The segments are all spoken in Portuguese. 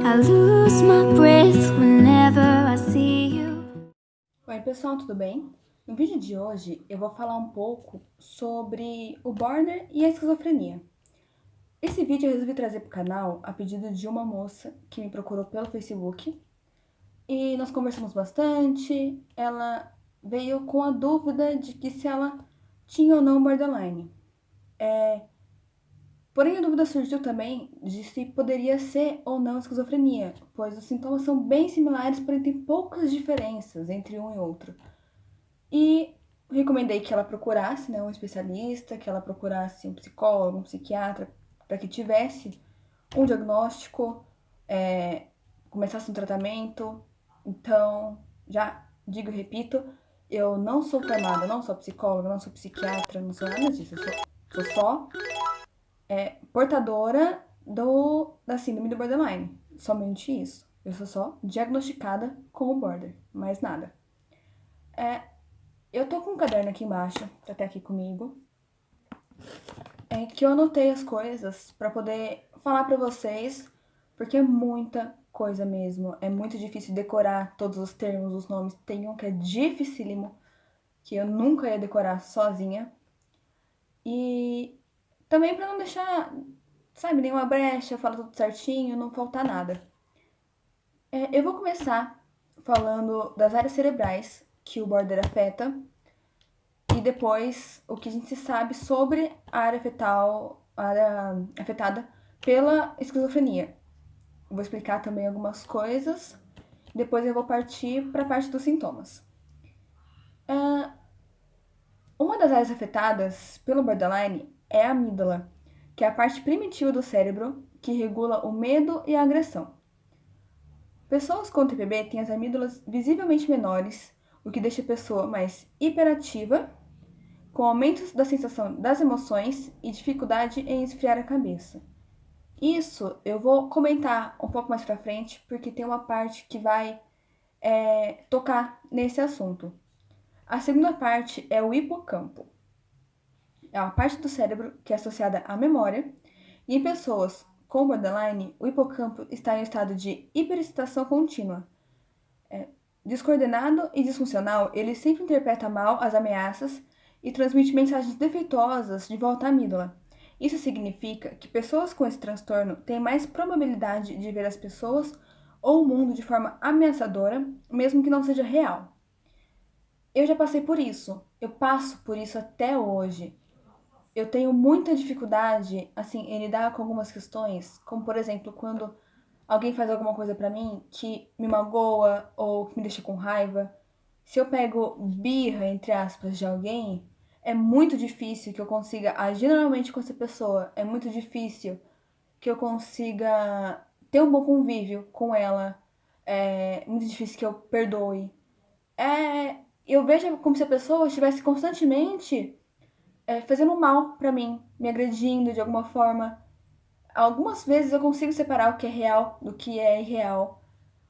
I lose my breath whenever I see you. Oi pessoal, tudo bem? No vídeo de hoje eu vou falar um pouco sobre o border e a esquizofrenia. Esse vídeo eu resolvi trazer para o canal a pedido de uma moça que me procurou pelo Facebook e nós conversamos bastante. Ela veio com a dúvida de que se ela tinha ou não borderline. Porém, a dúvida surgiu também de se poderia ser ou não esquizofrenia, pois os sintomas são bem similares, porém tem poucas diferenças entre um e outro. E recomendei que ela procurasse, né, um especialista, que ela procurasse um psicólogo, um psiquiatra, para que tivesse um diagnóstico, começasse um tratamento. Então, já digo e repito, eu não sou formada, não sou psicóloga, não sou psiquiatra, não sou nada disso. Eu sou só portadora da síndrome do borderline. Somente isso. Eu sou só diagnosticada com o border, mais nada. Eu tô com um caderno aqui embaixo, tá até aqui comigo, que eu anotei as coisas pra poder falar pra vocês, porque é muita coisa mesmo. É muito difícil decorar todos os termos, os nomes. Tem um que é dificílimo, que eu nunca ia decorar sozinha. E também pra não deixar, sabe, nenhuma brecha, falar tudo certinho, não faltar nada. Eu vou começar falando das áreas cerebrais que o border afeta e depois o que a gente sabe sobre a área fetal, a área afetada pela esquizofrenia. Vou explicar também algumas coisas, depois eu vou partir para a parte dos sintomas. Uma das áreas afetadas pelo borderline é a amígdala, que é a parte primitiva do cérebro que regula o medo e a agressão. Pessoas com TPB têm as amígdalas visivelmente menores, o que deixa a pessoa mais hiperativa, com aumentos da sensação das emoções e dificuldade em esfriar a cabeça. Isso eu vou comentar um pouco mais pra frente, porque tem uma parte que vai tocar nesse assunto. A segunda parte é o hipocampo. É uma parte do cérebro que é associada à memória, e em pessoas com borderline, o hipocampo está em estado de hiperexcitação contínua. Descoordenado e disfuncional, ele sempre interpreta mal as ameaças e transmite mensagens defeituosas de volta à amígdala. Isso significa que pessoas com esse transtorno têm mais probabilidade de ver as pessoas ou o mundo de forma ameaçadora, mesmo que não seja real. Eu já passei por isso, eu passo por isso até hoje. Eu tenho muita dificuldade, assim, em lidar com algumas questões, como por exemplo, quando alguém faz alguma coisa pra mim que me magoa ou que me deixa com raiva. Se eu pego birra, entre aspas, de alguém, é muito difícil que eu consiga agir normalmente com essa pessoa. É muito difícil que eu consiga ter um bom convívio com ela. É muito difícil que eu perdoe. Eu vejo como se a pessoa estivesse constantemente fazendo mal pra mim, me agredindo de alguma forma. Algumas vezes eu consigo separar o que é real do que é irreal,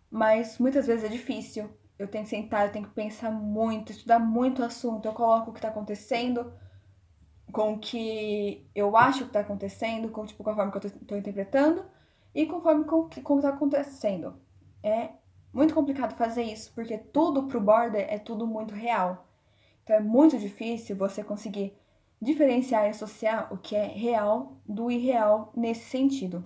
mas muitas vezes é difícil. Eu tenho que sentar, eu tenho que pensar muito, estudar muito o assunto. Eu coloco o que está acontecendo com o que eu acho que está acontecendo, com, tipo, com a forma que eu estou interpretando e conforme com o que está acontecendo. É muito complicado fazer isso, porque tudo pro border é tudo muito real. Então é muito difícil você conseguir diferenciar e associar o que é real do irreal nesse sentido.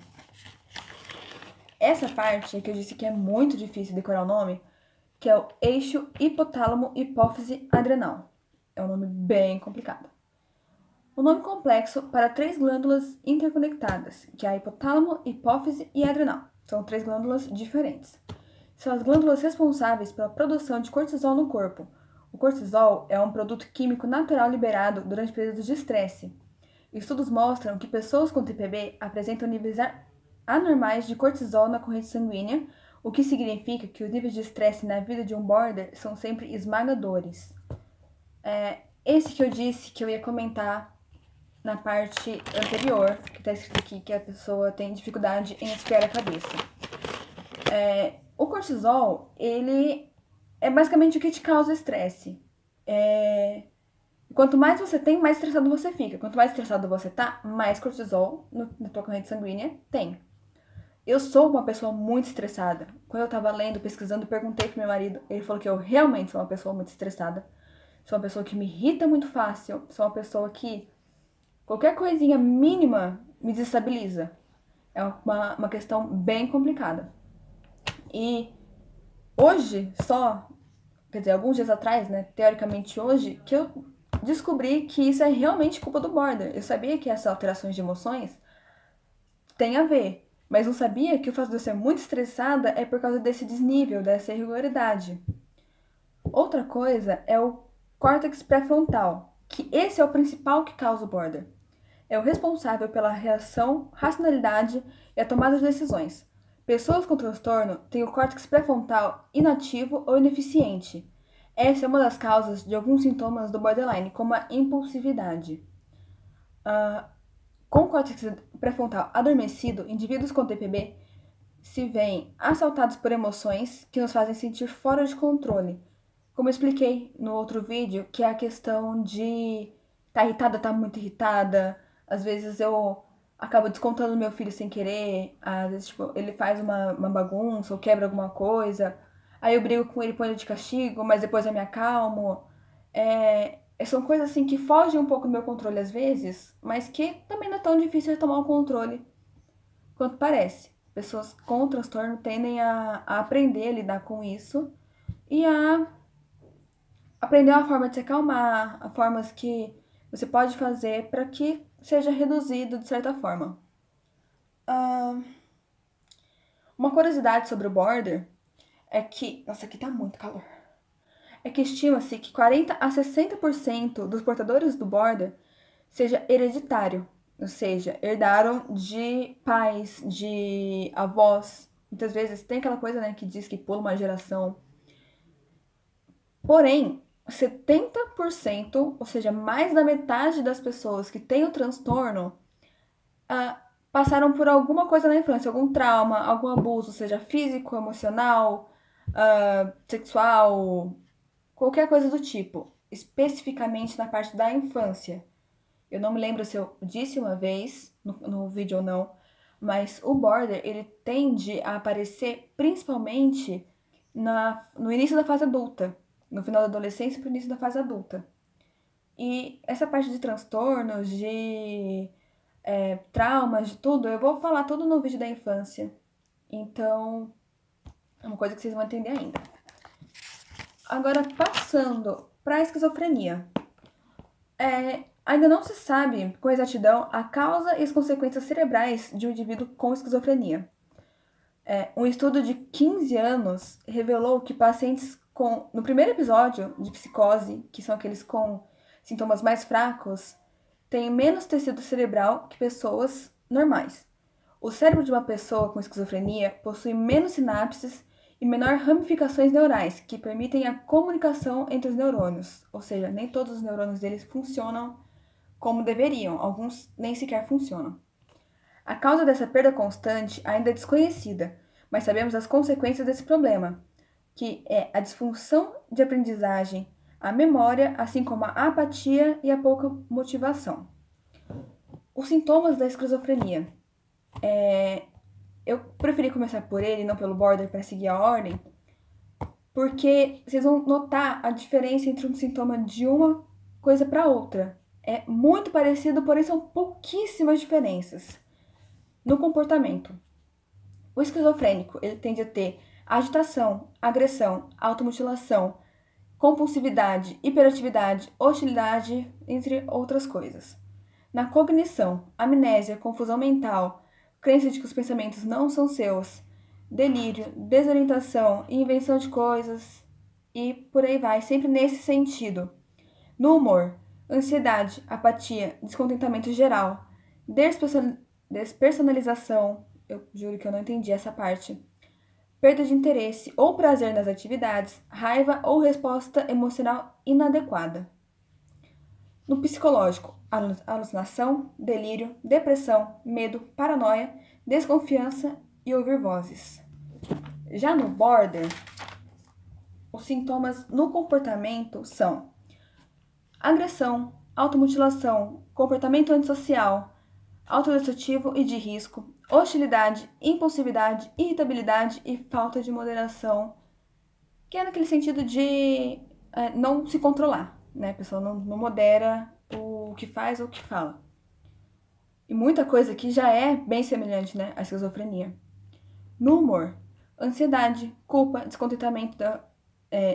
Essa parte que eu disse que é muito difícil decorar o nome, que é o eixo hipotálamo-hipófise-adrenal. É um nome bem complicado. O nome complexo para três glândulas interconectadas, que é a hipotálamo, hipófise e adrenal. São três glândulas diferentes. São as glândulas responsáveis pela produção de cortisol no corpo. O cortisol é um produto químico natural liberado durante períodos de estresse. Estudos mostram que pessoas com TPB apresentam níveis anormais de cortisol na corrente sanguínea, o que significa que os níveis de estresse na vida de um border são sempre esmagadores. Esse que eu disse que eu ia comentar na parte anterior, que está escrito aqui que a pessoa tem dificuldade em esfriar a cabeça. O cortisol, ele é basicamente o que te causa estresse. Quanto mais você tem, mais estressado você fica. Quanto mais estressado você tá, mais cortisol na tua corrente sanguínea tem. Eu sou uma pessoa muito estressada. Quando eu tava lendo, pesquisando, perguntei pro meu marido, ele falou que eu realmente sou uma pessoa muito estressada. Sou uma pessoa que me irrita muito fácil, sou uma pessoa que qualquer coisinha mínima me desestabiliza. É uma questão bem complicada. E hoje, só, quer dizer, alguns dias atrás, né, teoricamente hoje, que eu descobri que isso é realmente culpa do border. Eu sabia que essas alterações de emoções têm a ver, mas não sabia que o fato de eu ser muito estressada é por causa desse desnível, dessa irregularidade. Outra coisa é o córtex pré-frontal, que esse é o principal que causa o border. É o responsável pela reação, racionalidade e a tomada de decisões. Pessoas com transtorno têm o córtex pré-frontal inativo ou ineficiente. Essa é uma das causas de alguns sintomas do borderline, como a impulsividade. Com o córtex pré-frontal adormecido, indivíduos com TPB se veem assaltados por emoções que nos fazem sentir fora de controle. Como eu expliquei no outro vídeo, que é a questão de tá irritada, tá muito irritada. Às vezes eu acabo descontando no meu filho sem querer. Às vezes, tipo, ele faz uma bagunça ou quebra alguma coisa. Aí eu brigo com ele, põe ele de castigo, mas depois eu me acalmo. São coisas assim que fogem um pouco do meu controle às vezes, mas que também não é tão difícil de tomar o controle quanto parece. Pessoas com transtorno tendem a aprender a lidar com isso e a aprender uma forma de se acalmar, a formas que você pode fazer para que seja reduzido de certa forma. Ah, uma curiosidade sobre o border é que. Nossa, aqui tá muito calor. É que estima-se que 40 a 60% dos portadores do border seja hereditário, ou seja, herdaram de pais, de avós. Muitas vezes tem aquela coisa, né, que diz que pula uma geração. Porém, 70%, ou seja, mais da metade das pessoas que têm o transtorno, passaram por alguma coisa na infância, algum trauma, algum abuso, seja físico, emocional, sexual, qualquer coisa do tipo, especificamente na parte da infância. Eu não me lembro se eu disse uma vez no vídeo ou não, mas o border ele tende a aparecer principalmente no início da fase adulta, no final da adolescência para o início da fase adulta. E essa parte de transtornos, de traumas, de tudo, eu vou falar tudo no vídeo da infância. Então, é uma coisa que vocês vão entender ainda. Agora, passando para a esquizofrenia. Ainda não se sabe com exatidão a causa e as consequências cerebrais de um indivíduo com esquizofrenia. Um estudo de 15 anos revelou que pacientes no primeiro episódio de psicose, que são aqueles com sintomas mais fracos, têm menos tecido cerebral que pessoas normais. O cérebro de uma pessoa com esquizofrenia possui menos sinapses e menor ramificações neurais, que permitem a comunicação entre os neurônios. Ou seja, nem todos os neurônios deles funcionam como deveriam, alguns nem sequer funcionam. A causa dessa perda constante ainda é desconhecida, mas sabemos as consequências desse problema, que é a disfunção de aprendizagem, a memória, assim como a apatia e a pouca motivação. Os sintomas da esquizofrenia. Eu preferi começar por ele, não pelo border, para seguir a ordem, porque vocês vão notar a diferença entre um sintoma de uma coisa para outra. É muito parecido, porém são pouquíssimas diferenças no comportamento. O esquizofrênico ele tende a ter agitação, agressão, automutilação, compulsividade, hiperatividade, hostilidade, entre outras coisas. Na cognição, amnésia, confusão mental, crença de que os pensamentos não são seus, delírio, desorientação, invenção de coisas e por aí vai, sempre nesse sentido. No humor, ansiedade, apatia, descontentamento geral, despersonalização, eu juro que eu não entendi essa parte, perda de interesse ou prazer nas atividades, raiva ou resposta emocional inadequada. No psicológico, alucinação, delírio, depressão, medo, paranoia, desconfiança e ouvir vozes. Já no border, os sintomas no comportamento são agressão, automutilação, comportamento antissocial, autodestrutivo e de risco, hostilidade, impulsividade, irritabilidade e falta de moderação, que é naquele sentido de não se controlar, né? A pessoa não modera o que faz ou o que fala. E muita coisa aqui já é bem semelhante, né, à esquizofrenia. No humor, ansiedade, culpa, descontentamento,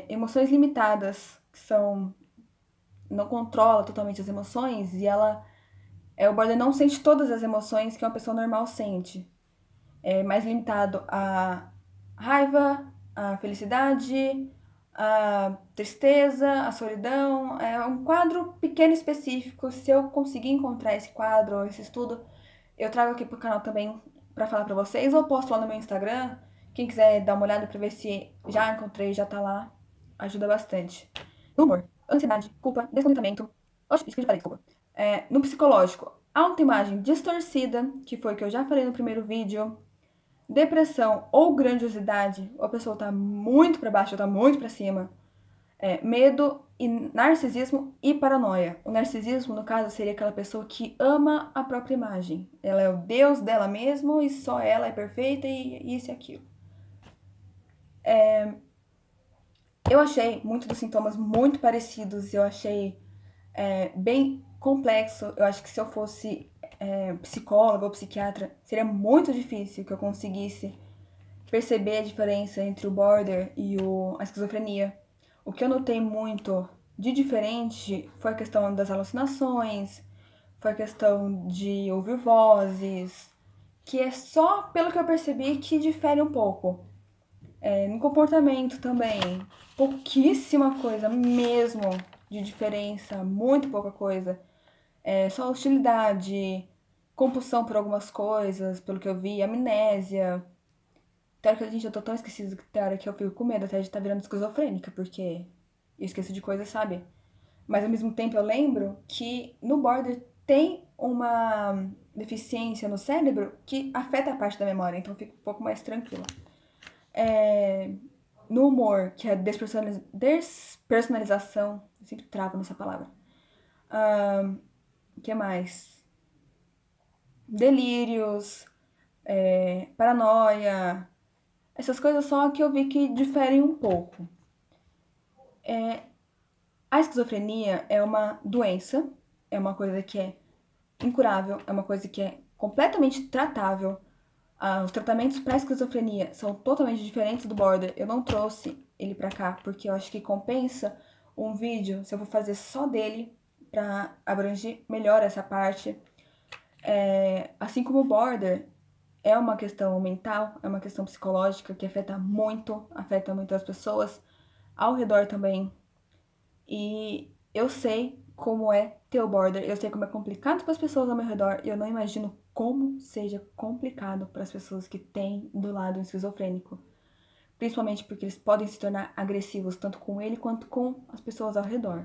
emoções limitadas, que são não controla totalmente as emoções e o border não sente todas as emoções que uma pessoa normal sente. É mais limitado à raiva, à felicidade, à tristeza, à solidão. É um quadro pequeno e específico. Se eu conseguir encontrar esse quadro, esse estudo, eu trago aqui pro canal também para falar para vocês, ou posto lá no meu Instagram. Quem quiser dar uma olhada para ver se já encontrei, já tá lá, ajuda bastante. Humor, ansiedade, culpa, descontentamento. Oxe, isso que eu já falei, desculpa. No psicológico, autoimagem distorcida, que foi o que eu já falei no primeiro vídeo. Depressão ou grandiosidade, ou a pessoa tá muito para baixo ou tá muito para cima. Medo e narcisismo e paranoia. O narcisismo, no caso, seria aquela pessoa que ama a própria imagem. Ela é o deus dela mesma e só ela é perfeita e isso e aquilo. Eu achei muitos dos sintomas muito parecidos, eu achei bem complexo. Eu acho que se eu fosse psicóloga ou psiquiatra, seria muito difícil que eu conseguisse perceber a diferença entre o border e a esquizofrenia. O que eu notei muito de diferente foi a questão das alucinações, foi a questão de ouvir vozes, que é só pelo que eu percebi que difere um pouco. No comportamento também, pouquíssima coisa mesmo de diferença, muito pouca coisa. Só hostilidade, compulsão por algumas coisas, pelo que eu vi, amnésia. Tem hora que, gente, eu tô tão esquecida que tem hora que eu fico com medo até de estar virando esquizofrênica, porque eu esqueço de coisas, sabe? Mas ao mesmo tempo eu lembro que no border tem uma deficiência no cérebro que afeta a parte da memória, então eu fico um pouco mais tranquila. No humor, que é a despersonalização, eu sempre travo nessa palavra. O que mais? Delírios, paranoia, essas coisas só que eu vi que diferem um pouco. A esquizofrenia é uma doença, é uma coisa que é incurável, é uma coisa que é completamente tratável. Os tratamentos para esquizofrenia são totalmente diferentes do border. Eu não trouxe ele pra cá porque eu acho que compensa um vídeo se eu for fazer só dele para abranger melhor essa parte. Assim como o border é uma questão mental, é uma questão psicológica que afeta muito as pessoas ao redor também. E eu sei como é ter o border, eu sei como é complicado para as pessoas ao meu redor, e eu não imagino como seja complicado para as pessoas que têm do lado um esquizofrênico. Principalmente porque eles podem se tornar agressivos, tanto com ele quanto com as pessoas ao redor.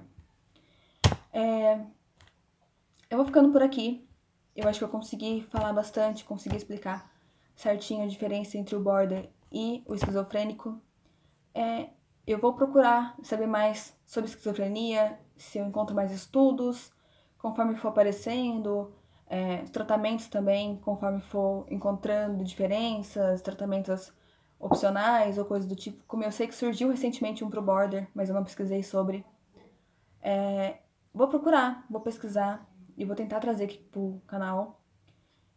Eu vou ficando por aqui. Eu acho que eu consegui falar bastante, consegui explicar certinho a diferença entre o border e o esquizofrênico. Eu vou procurar saber mais sobre esquizofrenia, se eu encontro mais estudos, conforme for aparecendo, os tratamentos também, conforme for encontrando diferenças, tratamentos opcionais ou coisas do tipo. Como eu sei que surgiu recentemente um pro border, mas eu não pesquisei sobre. Vou procurar, vou pesquisar e vou tentar trazer aqui pro canal.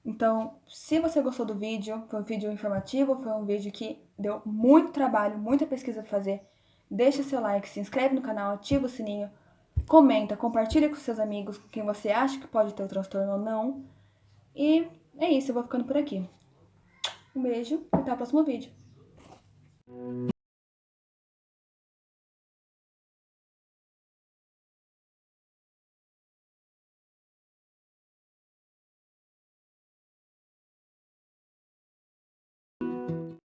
Então, se você gostou do vídeo, foi um vídeo informativo, foi um vídeo que deu muito trabalho, muita pesquisa pra fazer, deixa seu like, se inscreve no canal, ativa o sininho, comenta, compartilha com seus amigos, com quem você acha que pode ter o transtorno ou não. E é isso, eu vou ficando por aqui. Um beijo e até o próximo vídeo.